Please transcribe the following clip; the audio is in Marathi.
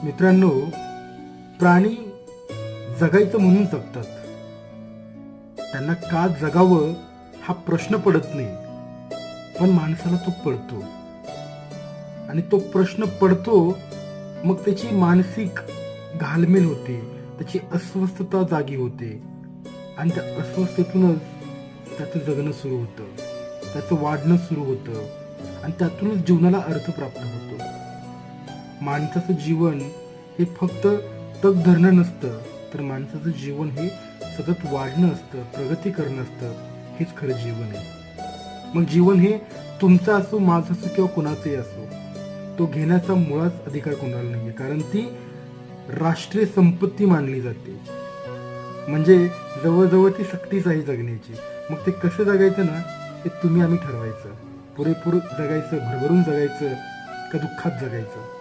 मित्रांनो, प्राणी जगायचं म्हणून जगतात. त्यांना का जगावं हा प्रश्न पडत नाही, पण माणसाला तो पडतो. आणि तो प्रश्न पडतो, मग त्याची मानसिक घालमेल होते, त्याची अस्वस्थता जागी होते आणि त्या अस्वस्थतेतूनच त्याचं जगणं सुरू होतं, त्याचं वाढणं सुरू होतं आणि त्यातूनच जीवनाला अर्थ प्राप्त होतो. माणसाचं जीवन हे फक्त तग धरणं नसतं, तर माणसाचं जीवन हे सतत वाढणं असतं, प्रगती करणं असतं. हेच खरं जीवन आहे. मग जीवन हे तुमचं असो, माझं असो किंवा कुणाचंही असो, तो घेण्याचा मुळात अधिकार कोणाला नाहीये, कारण ती राष्ट्रीय संपत्ती मानली जाते. म्हणजे जवळजवळ ती सक्तीच आहे जगण्याची. मग ते कसं जगायचं ना, हे तुम्ही आम्ही ठरवायचं. पुरेपूर जगायचं, भरभरून जगायचं का दुःखात जगायचं.